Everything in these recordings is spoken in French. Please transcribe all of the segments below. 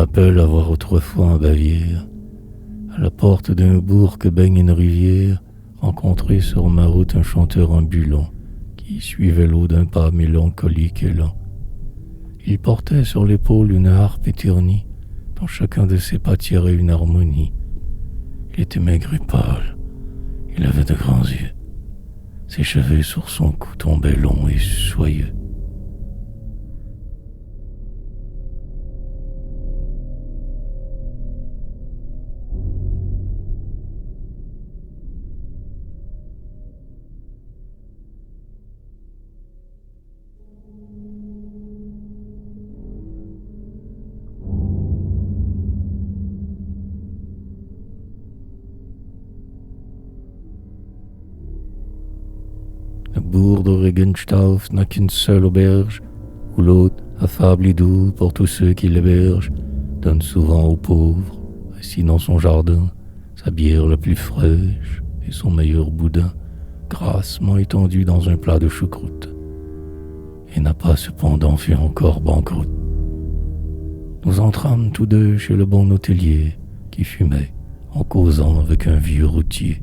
rappelle avoir autrefois en Bavière, à la porte d'un bourg que baigne une rivière, rencontré sur ma route un chanteur ambulant qui suivait l'eau d'un pas mélancolique et lent. Il portait sur l'épaule une harpe éternie, dont chacun de ses pas tirait une harmonie. Il était maigre et pâle, il avait de grands yeux. Ses cheveux sur son cou tombaient longs et soyeux. Le bourg de Regenstauf n'a qu'une seule auberge, où l'hôte, affable et doux pour tous ceux qui l'hébergent, donne souvent aux pauvres, assis dans son jardin, sa bière la plus fraîche et son meilleur boudin, grassement étendu dans un plat de choucroute, et n'a pas cependant fait encore banqueroute. Nous entrâmes tous deux chez le bon hôtelier, qui fumait, en causant avec un vieux routier.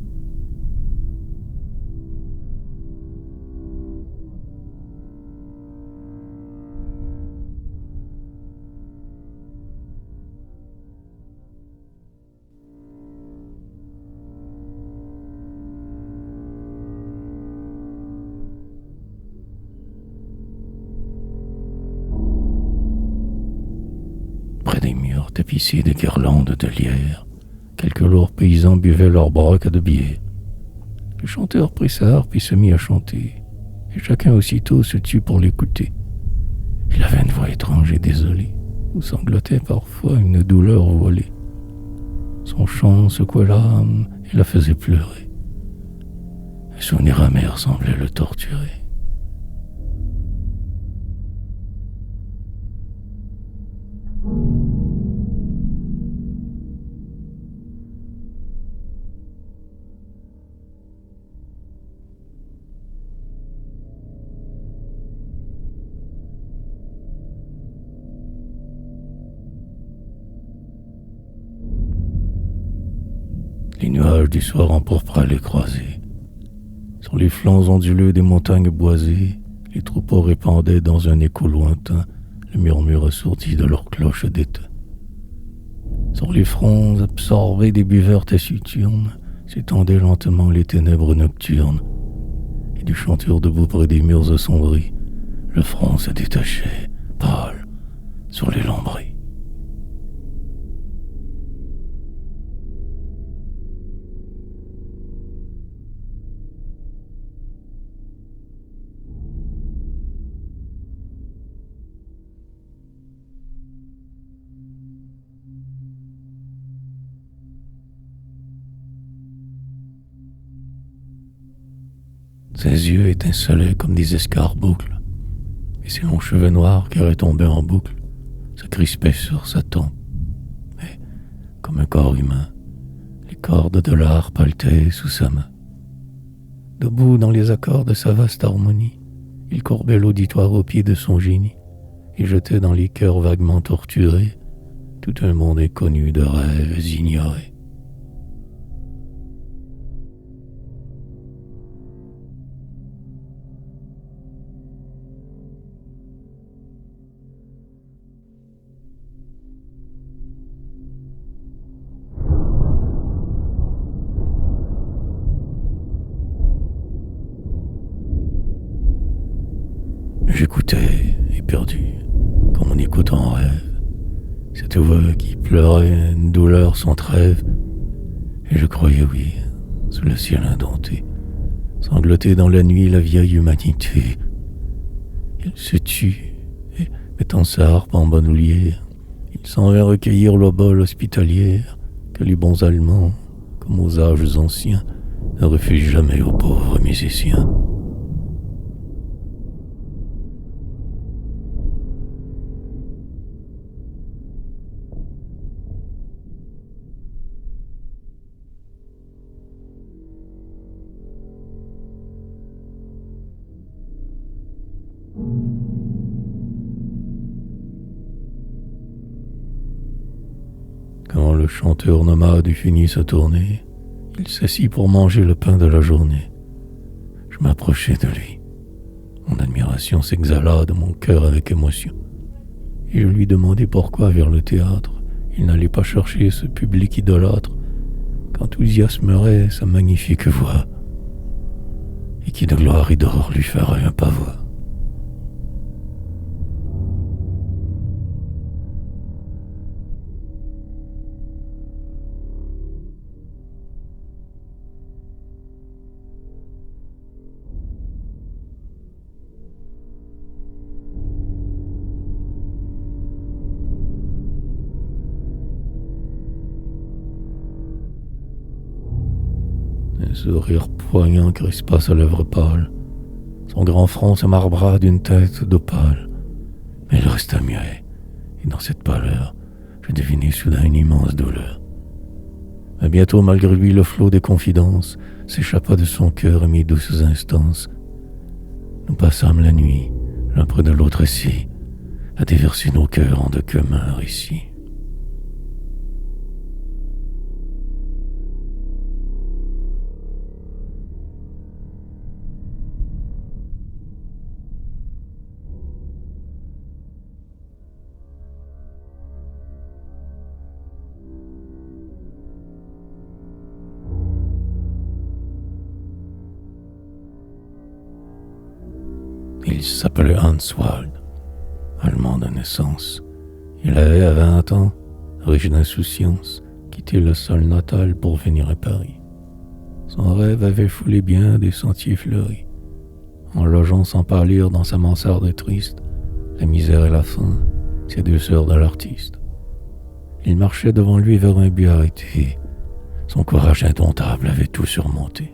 Près des murs tapissés de guirlandes de lierre, quelques lourds paysans buvaient leur broc de bière. Le chanteur prit sa harpe et se mit à chanter, et chacun aussitôt se tut pour l'écouter. Il avait une voix étrange et désolée, où sanglotait parfois une douleur voilée. Son chant secouait l'âme et la faisait pleurer. Un souvenir amer semblait le torturer. Les nuages du soir empourpraient les croisées. Sur les flancs onduleux des montagnes boisées, les troupeaux répandaient dans un écho lointain le murmure assourdi de leurs cloches d'étain. Sur les fronts absorbés des buveurs taciturnes s'étendaient lentement les ténèbres nocturnes, et du chanteur debout près des murs assombris, le front se détachait, pâle, sur les lambris. Ses yeux étincelaient comme des escarboucles, et ses longs cheveux noirs qui retombaient en boucle se crispaient sur sa tempe. Mais, comme un corps humain, les cordes de la harpe haletaient sous sa main. Debout dans les accords de sa vaste harmonie, il courbait l'auditoire au pied de son génie et jetait dans les cœurs vaguement torturés tout un monde inconnu de rêves ignorés. J'écoutais, éperdu, comme on écoute en rêve, cette voix qui pleurait une douleur sans trêve, et je croyais, oui, sous le ciel indompté, sangloter dans la nuit la vieille humanité. Il se tut, et, mettant sa harpe en bandoulière, il s'en vint recueillir l'obole hospitalière que les bons Allemands, comme aux âges anciens, ne refusent jamais aux pauvres musiciens. le chanteur nomade eut fini sa tournée, il s'assit pour manger le pain de la journée. Je m'approchai de lui. Mon admiration s'exhala de mon cœur avec émotion. Et je lui demandai pourquoi, vers le théâtre, il n'allait pas chercher ce public idolâtre qu'enthousiasmerait sa magnifique voix, et qui de gloire et d'or lui ferait un pavois. Un sourire poignant crispa sa lèvre pâle. Son grand front se marbra d'une tête d'opale. Mais il resta muet, et dans cette pâleur, je devinai soudain une immense douleur. Mais bientôt, malgré lui, le flot des confidences s'échappa de son cœur et mes douces instances. Nous passâmes la nuit, l'un près de l'autre ici, à déverser nos cœurs en de communs récits. Il s'appelait Hanswald, allemand de naissance. Il avait à 20 ans, riche d'insouciance, quitté le sol natal pour venir à Paris. Son rêve avait foulé bien des sentiers fleuris. En logeant sans pâlir dans sa mansarde triste, la misère et la faim, ces deux sœurs de l'artiste. Il marchait devant lui vers un but arrêté. Son courage indomptable avait tout surmonté.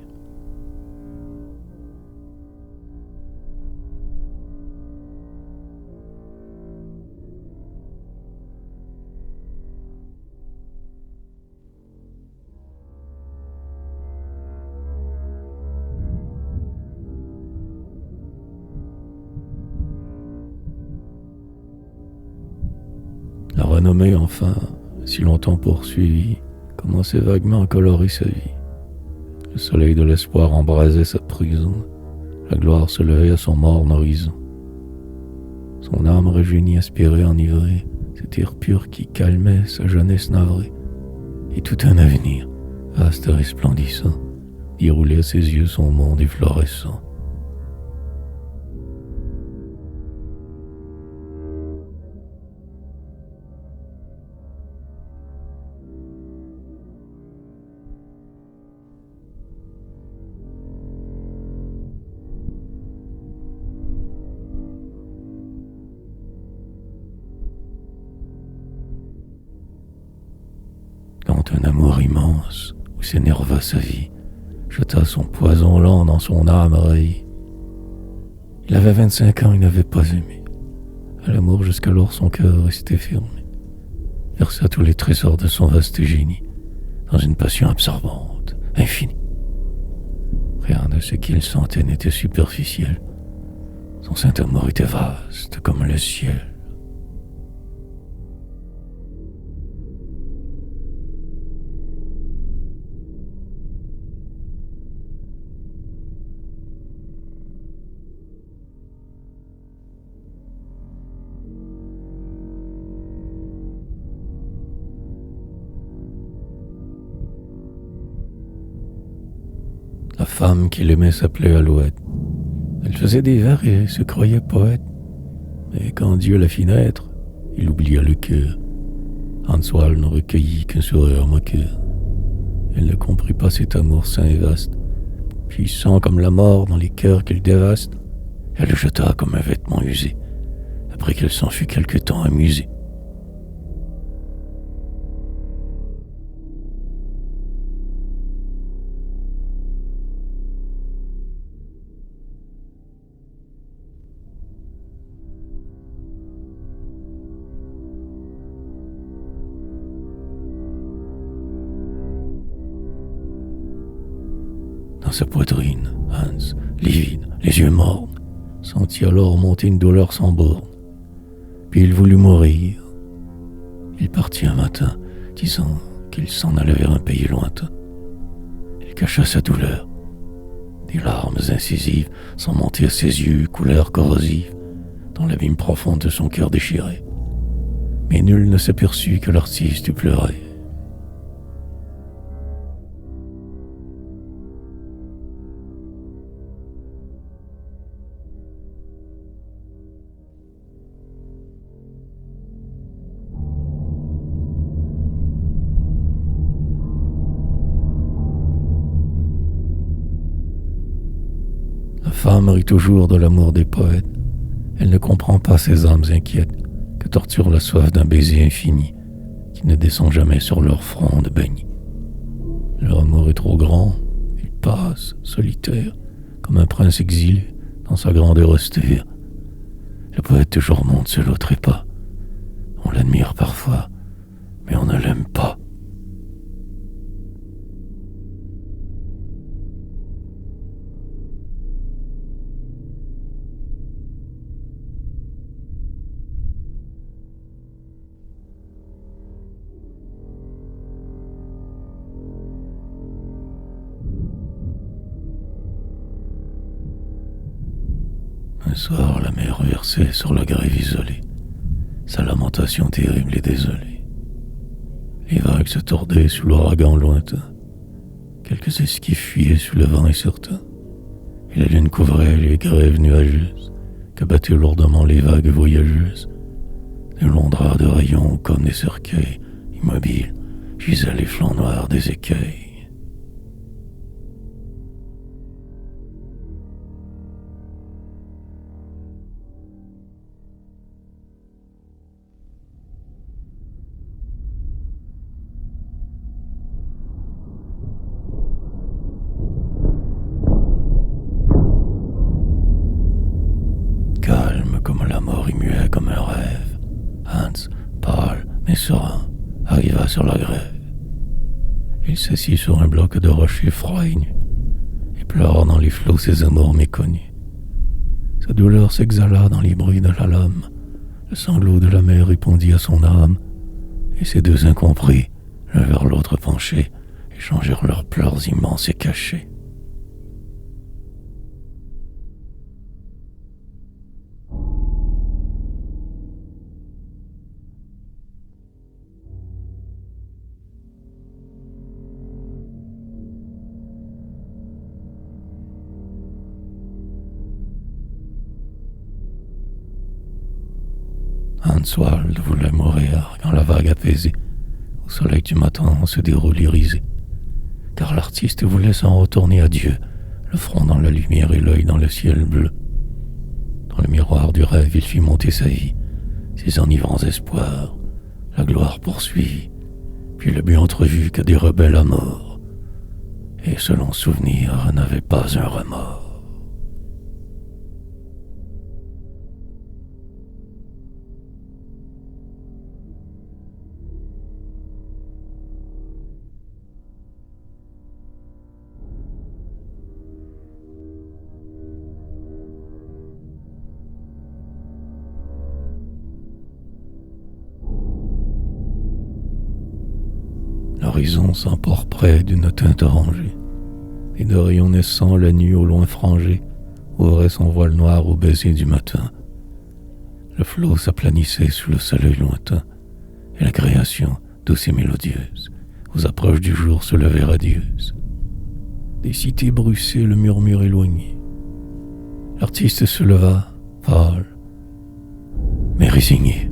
La renommée, enfin, si longtemps poursuivie, commençait vaguement à colorer sa vie. Le soleil de l'espoir embrasait sa prison, la gloire se levait à son morne horizon. Son âme rejeunie aspirait enivrée, cet air pur qui calmait sa jeunesse navrée, et tout un avenir, vaste et resplendissant, déroulait à ses yeux son monde efflorescent. Quand un amour immense, où s'énerva sa vie, jeta son poison lent dans son âme raillie. Il avait 25 ans, il n'avait pas aimé. À l'amour, jusqu'alors, son cœur restait fermé. Versa tous les trésors de son vaste génie dans une passion absorbante, infinie. Rien de ce qu'il sentait n'était superficiel. Son saint amour était vaste comme le ciel. La femme qu'il aimait s'appelait Alouette. Elle faisait des vers et se croyait poète. Mais quand Dieu la fit naître, il oublia le cœur. Hanswald ne recueillit qu'un sourire moqueur. Elle ne comprit pas cet amour saint et vaste. Puissant comme la mort dans les cœurs qu'il dévaste, elle le jeta comme un vêtement usé, après qu'elle s'en fut quelque temps amusée. Dans sa poitrine, Hans, livide, les yeux mornes, sentit alors monter une douleur sans borne. Puis il voulut mourir. Il partit un matin, disant qu'il s'en allait vers un pays lointain. Il cacha sa douleur. Des larmes incisives sont montées à ses yeux, couleur corrosive, dans l'abîme profond de son cœur déchiré. Mais nul ne s'aperçut que l'artiste pleurait. La femme rit toujours de l'amour des poètes. Elle ne comprend pas ces âmes inquiètes que torture la soif d'un baiser infini qui ne descend jamais sur leur front de baignis. Leur amour est trop grand, il passe, solitaire, comme un prince exilé dans sa grandeur austère. Le poète toujours monte sur l'autre trépas. On l'admire parfois, mais on ne l'aime pas. Un soir, la mer versait sur la grève isolée, sa lamentation terrible et désolée. Les vagues se tordaient sous l'ouragan lointain. Quelques esquifs fuyaient sous le vent incertain, et la lune couvrait les grèves nuageuses que battaient lourdement les vagues voyageuses. De longs draps de rayons comme des cercueils, immobiles, gisaient les flancs noirs des écueils. Calme comme la mort y muait comme un rêve, Hans, pâle mais serein, arriva sur la grève. Il s'assit sur un bloc de rocher froid et nu, et pleura dans les flots ses amours méconnus. Sa douleur s'exhala dans les bruits de la lame, le sanglot de la mer répondit à son âme, et ces deux incompris, l'un vers l'autre penchés, échangèrent leurs pleurs immenses et cachés. Hanswald voulait mourir quand la vague apaisée, au soleil du matin, se déroule irisée. Car l'artiste voulait s'en retourner à Dieu, le front dans la lumière et l'œil dans le ciel bleu. Dans le miroir du rêve, il fit monter sa vie, ses enivrants espoirs, la gloire poursuivie, puis le but entrevu que des rebelles à mort, et selon souvenir, n'avait pas un remords. L'horizon s'emporprait d'une teinte orangée, et de rayons naissants la nuit au loin frangée ouvrait son voile noir au baiser du matin. Le flot s'aplanissait sous le soleil lointain, et la création, douce et mélodieuse, aux approches du jour se levait radieuse. Des cités bruissaient le murmure éloigné. L'artiste se leva, pâle, mais résigné.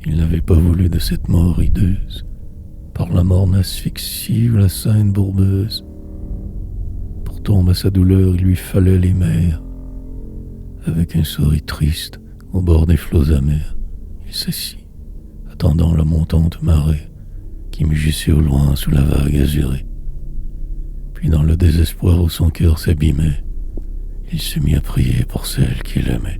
Il n'avait pas voulu de cette mort hideuse, par la morne asphyxie ou la scène bourbeuse. Pour tomber à sa douleur, il lui fallait les mers. Avec un sourire triste, au bord des flots amers, il s'assit, attendant la montante marée qui mugissait au loin sous la vague azurée. Puis dans le désespoir où son cœur s'abîmait, il se mit à prier pour celle qu'il aimait.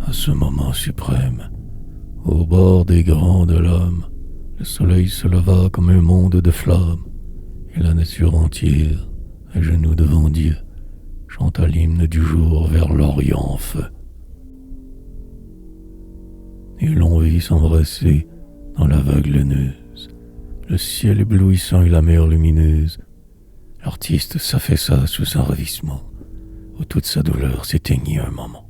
À ce moment suprême, au bord des grands de l'homme, le soleil se leva comme un monde de flammes, et la nature entière, à genoux devant Dieu, chanta l'hymne du jour vers l'Orient en feu. Et l'on vit s'embrasser dans la vague laineuse, le ciel éblouissant et la mer lumineuse. L'artiste s'affaissa sous un ravissement, où toute sa douleur s'éteignit un moment.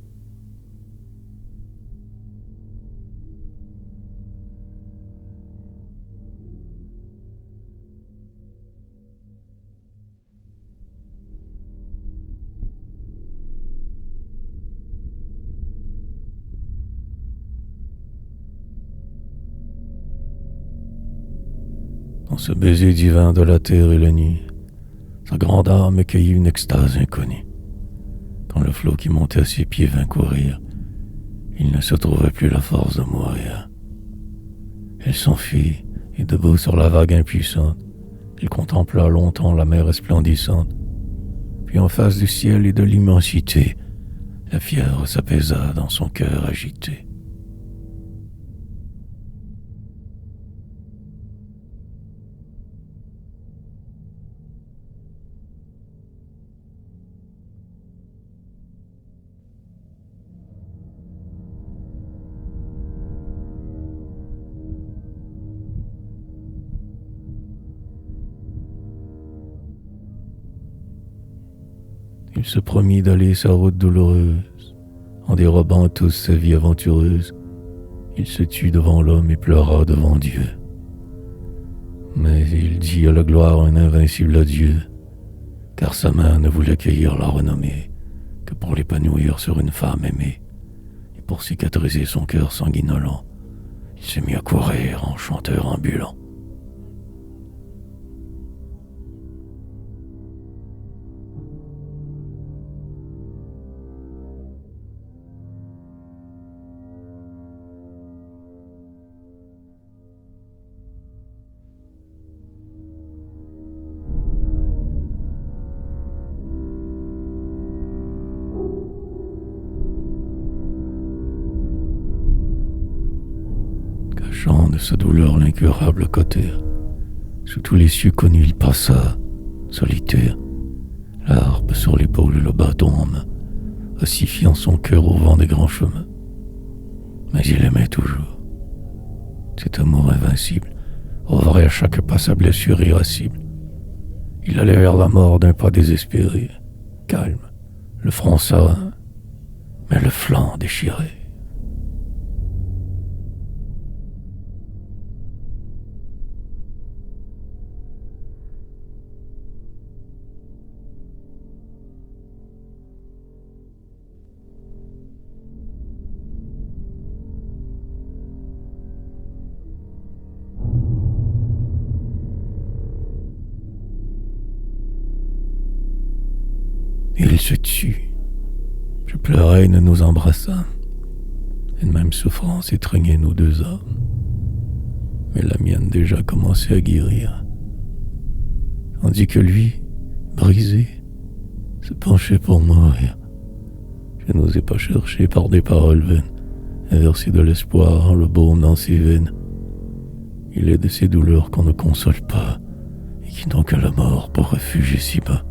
Dans ce baiser divin de la terre et la nuit, sa grande âme cueillit une extase inconnue. Quand le flot qui montait à ses pieds vint courir, il ne se trouvait plus la force de mourir. Elle s'enfuit, et debout sur la vague impuissante, il contempla longtemps la mer resplendissante. Puis en face du ciel et de l'immensité, la fièvre s'apaisa dans son cœur agité. Il se promit d'aller sa route douloureuse, en dérobant tous sa vie aventureuse. Il se tut devant l'homme et pleura devant Dieu. Mais il dit à la gloire un invincible adieu, car sa main ne voulait cueillir la renommée que pour l'épanouir sur une femme aimée. Et pour cicatriser son cœur sanguinolent, il se mit à courir en chanteur ambulant. Cachant de sa douleur l'incurable cautère, sous tous les cieux connus il passa, solitaire, l'harpe sur l'épaule et le bâton en main, ossifiant son cœur au vent des grands chemins. Mais il aimait toujours. Cet amour invincible ouvrait à chaque pas sa blessure irascible. Il allait vers la mort d'un pas désespéré, calme, le front serein, mais le flanc déchiré. Et il se tut. Je pleurai et nous nous embrassâmes. Une même souffrance étreignait nos deux âmes. Mais la mienne déjà commençait à guérir. Tandis que lui, brisé, se penchait pour mourir. Je n'osais pas chercher par des paroles vaines à verser de l'espoir en le baume dans ses veines. Il est de ces douleurs qu'on ne console pas et qui n'ont que la mort pour refuge si bas.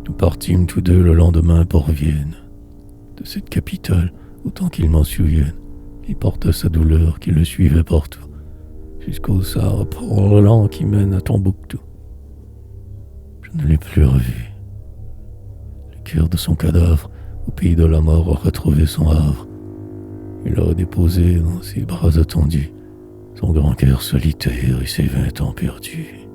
Nous partîmes tous deux le lendemain pour Vienne. De cette capitale, autant qu'il m'en souvienne, il porta sa douleur qui le suivait partout, jusqu'au Sahara lent qui mène à Tombouctou. Je ne l'ai plus revu. Le cœur de son cadavre, au pays de la mort, a retrouvé son havre. Il a déposé dans ses bras attendus son grand cœur solitaire et ses 20 ans perdus.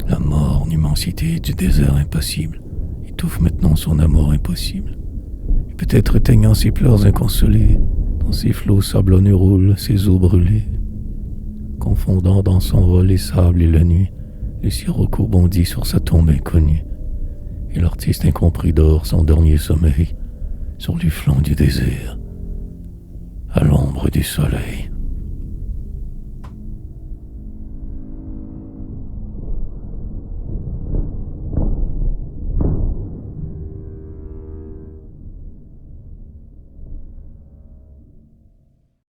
La mort, l'immensité du désert impassible, étouffe maintenant son amour impossible. Et peut-être éteignant ses pleurs inconsolés, dans ses flots sablonneux roulent ses eaux brûlées. Confondant dans son vol les sables et la nuit, le sirocco bondit sur sa tombe inconnue. Et l'artiste incompris dort son dernier sommeil sur les flancs du désert, à l'ombre du soleil.